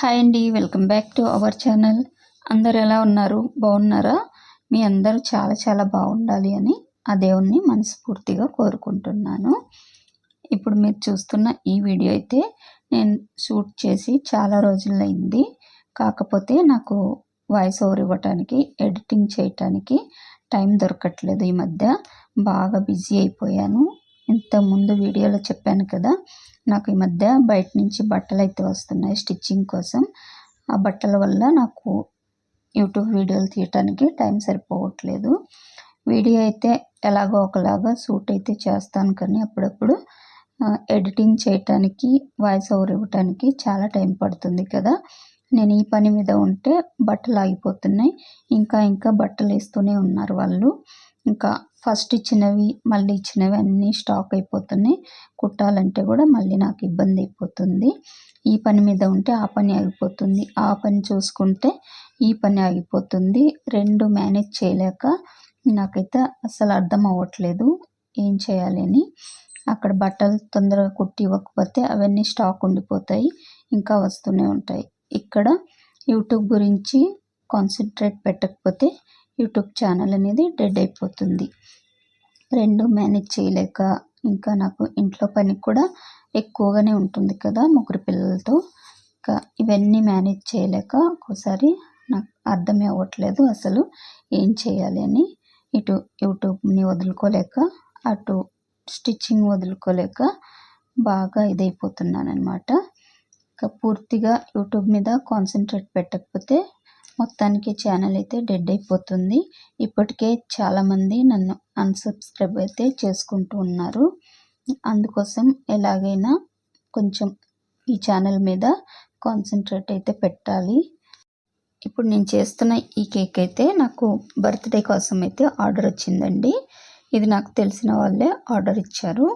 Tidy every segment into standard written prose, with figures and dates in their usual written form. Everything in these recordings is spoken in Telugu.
హాయ్ అండి, welcome back to our channel. అందరు ఎలా ఉన్నారు? బాగున్నారా? మీ అందరూ చాలా చాలా బాగుండాలి అని ఆ దేవుణ్ణి మనస్ఫూర్తిగా కోరుకుంటున్నాను. ఇప్పుడు మీరు చూస్తున్న ఈ వీడియో అయితే నేను షూట్ చేసి చాలా రోజులైంది. కాకపోతే నాకు వాయిస్ ఓవర్ ఇవ్వటానికి, ఎడిటింగ్ చేయటానికి టైం దొరకట్లేదు. ఈ మధ్య బాగా బిజీ అయిపోయాను. ఇంతకుముందు వీడియోలో చెప్పాను కదా, నాకు ఈ మధ్య బయట నుంచి బట్టలు అయితే వస్తున్నాయి స్టిచ్చింగ్ కోసం. ఆ బట్టల వల్ల నాకు యూట్యూబ్ వీడియోలు తీయటానికి టైం సరిపోవట్లేదు. వీడియో అయితే ఎలాగో ఒకలాగా షూట్ అయితే చేస్తాను, కానీ అప్పుడప్పుడు ఎడిటింగ్ చేయటానికి, వాయిస్ ఓవర్ ఇవ్వటానికి చాలా టైం పడుతుంది కదా. నేను ఈ పని మీద ఉంటే బట్టలు ఆగిపోతున్నాయి. ఇంకా బట్టలు వేస్తూనే ఉన్నారు వాళ్ళు. ఇంకా ఫస్ట్ ఇచ్చినవి మళ్ళీ ఇచ్చినవి అన్నీ స్టాక్ అయిపోతున్నాయి. కుట్టాలంటే కూడా మళ్ళీ నాకు ఇబ్బంది అయిపోతుంది. ఈ పని మీద ఉంటే ఆ పని ఆగిపోతుంది, ఆ పని చూసుకుంటే ఈ పని ఆగిపోతుంది. రెండు మేనేజ్ చేయలేక నాకైతే అసలు అర్థం అవ్వట్లేదు ఏం చేయాలి అని. అక్కడ బట్టలు తొందరగా కుట్టి ఇవ్వకపోతే అవన్నీ స్టాక్ ఉండిపోతాయి, ఇంకా వస్తూనే ఉంటాయి. ఇక్కడ యూట్యూబ్ గురించి కాన్సన్ట్రేట్ పెట్టకపోతే యూట్యూబ్ ఛానల్ అనేది డెడ్ అయిపోతుంది. రెండు మేనేజ్ చేయలేక, ఇంకా నాకు ఇంట్లో పని కూడా ఎక్కువగానే ఉంటుంది కదా ముగ్గురు పిల్లలతో. ఇంకా ఇవన్నీ మేనేజ్ చేయలేక ఒక్కోసారి నాకు అర్థమే అవ్వట్లేదు అసలు ఏం చేయాలి అని. ఇటు యూట్యూబ్ని వదులుకోలేక, అటు స్టిచ్చింగ్ వదులుకోలేక బాగా ఇదైపోతున్నాను అనమాట. ఇంకా పూర్తిగా యూట్యూబ్ మీద కాన్సన్ట్రేట్ పెట్టకపోతే మొత్తానికి ఛానల్ అయితే డెడ్ అయిపోతుంది. ఇప్పటికే చాలామంది నన్ను అన్సబ్స్క్రైబ్ అయితే చేసుకుంటూ ఉన్నారు. అందుకోసం ఎలాగైనా కొంచెం ఈ ఛానల్ మీద కాన్సన్ట్రేట్ అయితే పెట్టాలి. ఇప్పుడు నేను చేస్తున్న ఈ కేక్ అయితే నాకు బర్త్డే కోసం అయితే ఆర్డర్ వచ్చిందండి. ఇది నాకు తెలిసిన వాళ్ళే ఆర్డర్ ఇచ్చారు.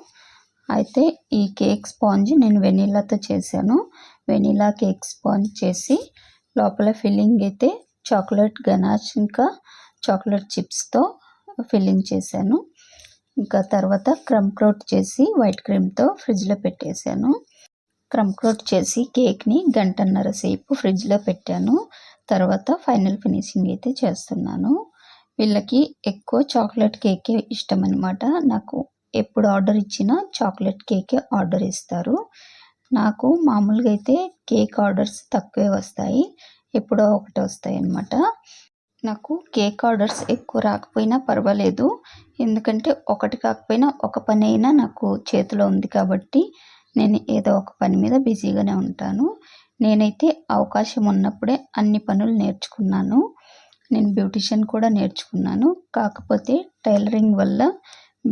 అయితే ఈ కేక్ స్పాంజ్ నేను వెనీలాతో చేశాను. వెనీలా కేక్ స్పాంజ్ చేసి లోపల ఫిల్లింగ్ అయితే చాక్లెట్ గనాష్ ఇంకా చాక్లెట్ చిప్స్తో ఫిల్లింగ్ చేశాను. ఇంకా తర్వాత క్రమ్ కోట్ చేసి వైట్ క్రీమ్తో ఫ్రిడ్జ్లో పెట్టేశాను. క్రమ్ కోట్ చేసి కేక్ని గంటన్నర సేపు ఫ్రిడ్జ్లో పెట్టాను. తర్వాత ఫైనల్ ఫినిషింగ్ అయితే చేస్తున్నాను. వీళ్ళకి ఎక్కువ చాక్లెట్ కేకే ఇష్టం అనమాట. నాకు ఎప్పుడు ఆర్డర్ ఇచ్చినా చాక్లెట్ కేకే ఆర్డర్ ఇస్తారు. నాకు మామూలుగా అయితే కేక్ ఆర్డర్స్ తక్కువే వస్తాయి, ఎప్పుడో ఒకటి వస్తాయి అన్నమాట. నాకు కేక్ ఆర్డర్స్ ఎక్కువ రాకపోయినా పర్వాలేదు, ఎందుకంటే ఒకటి కాకపోయినా ఒక పని అయినా నాకు చేతిలో ఉంది కాబట్టి నేను ఏదో ఒక పని మీద బిజీగానే ఉంటాను. నేనైతే అవకాశం ఉన్నప్పుడే అన్ని పనులు నేర్చుకున్నాను. నేను బ్యూటిషియన్ కూడా నేర్చుకున్నాను. కాకపోతే టైలరింగ్ వల్ల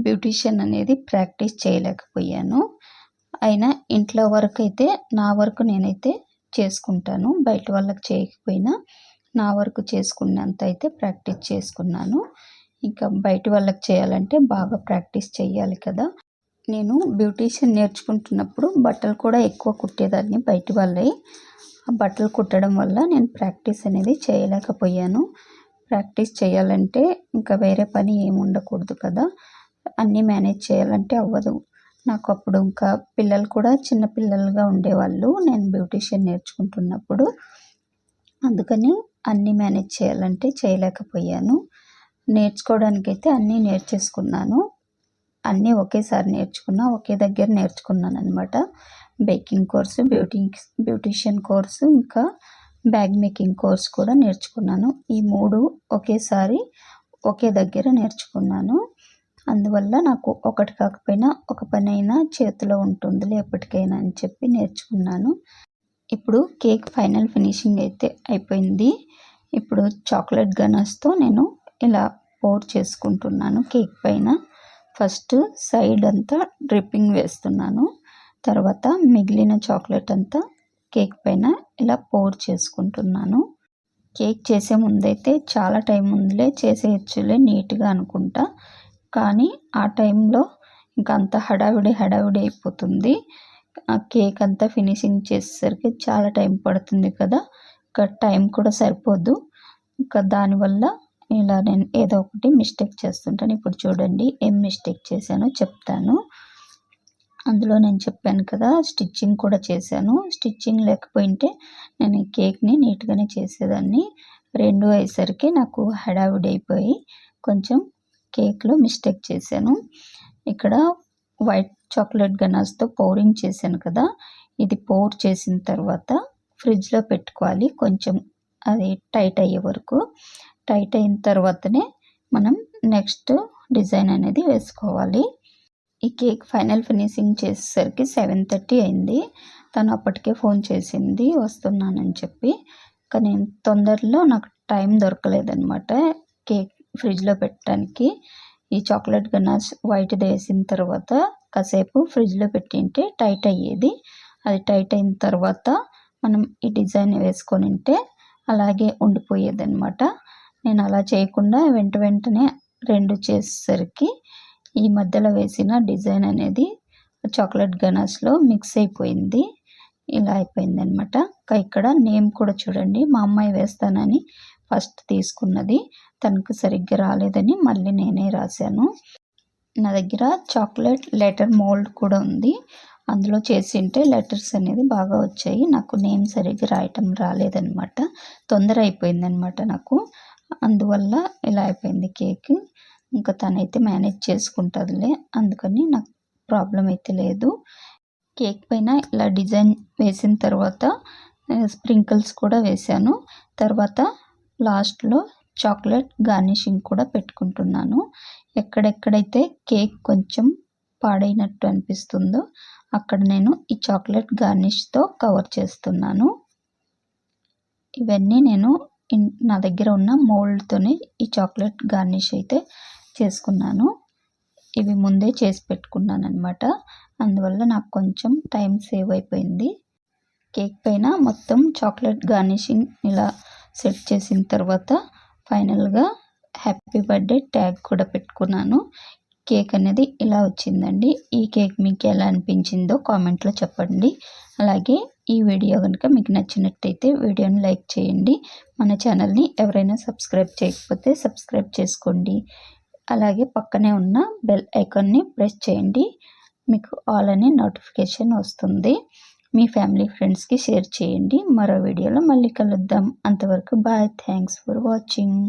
బ్యూటిషియన్ అనేది ప్రాక్టీస్ చేయలేకపోయాను. అయినా ఇంట్లో వరకు అయితే నా వరకు నేనైతే చేసుకుంటాను. బయట వాళ్ళకి చేయకపోయినా నా వరకు చేసుకున్నంత అయితే ప్రాక్టీస్ చేసుకున్నాను. ఇంకా బయట వాళ్ళకి చేయాలంటే బాగా ప్రాక్టీస్ చేయాలి కదా. నేను బ్యూటిషియన్ నేర్చుకుంటున్నప్పుడు బట్టలు కూడా ఎక్కువ కుట్టేదాన్ని బయట వాళ్ళవి. ఆ బట్టలు కుట్టడం వల్ల నేను ప్రాక్టీస్ అనేది చేయలేకపోయాను. ప్రాక్టీస్ చేయాలంటే ఇంకా వేరే పని ఏమి ఉండకూడదు కదా, అన్నీ మేనేజ్ చేయాలంటే అవ్వదు. నాకు అప్పుడు ఇంకా పిల్లలు కూడా చిన్న పిల్లలుగా ఉండేవాళ్ళు నేను బ్యూటిషియన్ నేర్చుకుంటున్నప్పుడు. అందుకని అన్నీ మేనేజ్ చేయాలంటే చేయలేకపోయాను. నేర్చుకోవడానికైతే అన్నీ నేర్చేసుకున్నాను. అన్నీ ఒకేసారి నేర్చుకున్నా, ఒకే దగ్గర నేర్చుకున్నాను అనమాట. బేకింగ్ కోర్సు, బ్యూటిషియన్ కోర్సు, ఇంకా బ్యాగ్ మేకింగ్ కోర్స్ కూడా నేర్చుకున్నాను. ఈ మూడు ఒకేసారి ఒకే దగ్గర నేర్చుకున్నాను. అందువల్ల నాకు ఒకటి కాకపోయినా ఒక పని అయినా చేతిలో ఉంటుందిలే ఎప్పటికైనా అని చెప్పి నేర్చుకున్నాను. ఇప్పుడు కేక్ ఫైనల్ ఫినిషింగ్ అయితే అయిపోయింది. ఇప్పుడు చాక్లెట్ గనాష్తో నేను ఇలా పోర్ చేసుకుంటున్నాను కేక్ పైన. ఫస్ట్ సైడ్ అంతా డ్రిప్పింగ్ వేస్తున్నాను. తర్వాత మిగిలిన చాక్లెట్ అంతా కేక్ పైన ఇలా పోర్ చేసుకుంటున్నాను. కేక్ చేసే ముందైతే చాలా టైం ఉందిలే, చేసేయచ్చులే నీట్గా అనుకుంటా. కానీ ఆ టైంలో ఇంకా అంత హడావిడి అయిపోతుంది. ఆ కేక్ అంతా ఫినిషింగ్ చేసేసరికి చాలా టైం పడుతుంది కదా, ఇంకా టైం కూడా సరిపోదు. ఇంకా దానివల్ల ఇలా నేను ఏదో ఒకటి మిస్టేక్ చేస్తుంటాను. ఇప్పుడు చూడండి ఏం మిస్టేక్ చేశానో చెప్తాను. అందులో నేను చెప్పాను కదా స్టిచ్చింగ్ కూడా చేశాను. స్టిచ్చింగ్ లేకపోయింటే నేను ఈ కేక్‌ని నీట్‌గానే చేసేదాన్ని. 2 అయ్యేసరికి నాకు హడావిడి అయిపోయి కొంచెం కేక్‌లో మిస్టేక్ చేశాను. ఇక్కడ వైట్ చాక్లెట్ గనాష్‌తో పౌరింగ్ చేశాను కదా! ఇది పౌర్ చేసిన తర్వాత ఫ్రిడ్జ్‌లో పెట్టుకోవాలి. కొంచెం అది టైట్ అయ్యే వరకు. టైట్ అయిన తర్వాతనే మనం నెక్స్ట్ డిజైన్ అనేది వేసుకోవాలి. ఈ కేక్ ఫైనల్ ఫినిషింగ్ చేసేసరికి 7:30 అయింది. తను అప్పటికే ఫోన్ చేసింది వస్తున్నానని చెప్పి. కానీ తొందరలో నాకు టైం దొరకలేదనమాట కేక్ ఫ్రిడ్జ్‌లో పెట్టడానికి. ఈ చాక్లెట్ గనాష్ వైట్‌ది వేసిన తర్వాత కాసేపు ఫ్రిడ్జ్‌లో పెట్టింటే టైట్ అయ్యేది. అది టైట్ అయిన తర్వాత మనం ఈ డిజైన్ వేసుకొనుంటే అలాగే ఉండిపోయేదనమాట. నేను అలా చేయకుండా వెంటనే 2 చేసేసరికి ఈ మధ్యలో వేసిన డిజైన్ అనేది చాక్లెట్ గనాష్‌లో మిక్స్ అయిపోయింది. ఇలా అయిపోయిందనమాట. ఇక్కడ నేమ్ కూడా చూడండి మా అమ్మాయి వేస్తానని ఫస్ట్ తీసుకున్నది. తనకు సరిగ్గా రాలేదని మళ్ళీ నేనే రాశాను. నా దగ్గర చాక్లెట్ లెటర్ మోల్డ్ కూడా ఉంది. అందులో చేసింటే లెటర్స్ అనేది బాగా వచ్చాయి. నాకు నేమ్ సరిగ్గా రాయటం రాలేదనమాట. తొందర అయిపోయిందనమాట నాకు. అందువల్ల ఇలా అయిపోయింది కేక్. ఇంకా తనైతే మేనేజ్ చేసుకుంటుందిలే. అందుకని నాకు ప్రాబ్లమ్ అయితే లేదు. కేక్ పైన ఇలా డిజైన్ వేసిన తర్వాత స్ప్రింకిల్స్ కూడా వేశాను. తర్వాత లాస్ట్‌లో చాక్లెట్ గార్నిషింగ్ కూడా పెట్టుకుంటున్నాను. ఎక్కడెక్కడైతే కేక్ కొంచెం పాడైనట్టు అనిపిస్తుందో అక్కడ నేను ఈ చాక్లెట్ గార్నిష్‌తో కవర్ చేస్తున్నాను. ఇవన్నీ నేను నా దగ్గర ఉన్న మోల్డ్‌తోనే ఈ చాక్లెట్ గార్నిష్ అయితే చేసుకున్నాను. ఇవి ముందే చేసి పెట్టుకున్నాననమాట. అందువల్ల నాకు కొంచెం టైం సేవ్ అయిపోయింది. కేక్ పైన మొత్తం చాక్లెట్ గార్నిషింగ్ ఇలా సెట్ చేసిన తర్వాత ఫైనల్‌గా హ్యాపీ బర్త్డే ట్యాగ్ కూడా పెట్టుకున్నాను. కేక్ అనేది ఇలా వచ్చిందండి. ఈ కేక్ మీకు ఎలా అనిపించిందో కామెంట్‌లో చెప్పండి. అలాగే ఈ వీడియో కనుక మీకు నచ్చినట్టయితే వీడియోని లైక్ చేయండి. మన ఛానల్‌ని ఎవరైనా సబ్స్క్రైబ్ చేయకపోతే సబ్స్క్రైబ్ చేసుకోండి. అలాగే పక్కనే ఉన్న బెల్ ఐకాన్ని ప్రెస్ చేయండి. మీకు ఆల్ అనే నోటిఫికేషన్ వస్తుంది. మీ ఫ్యామిలీ ఫ్రెండ్స్‌కి షేర్ చేయండి. మరో వీడియోలో మళ్ళీ కలుద్దాం. అంతవరకు బాయ్. Thanks for watching.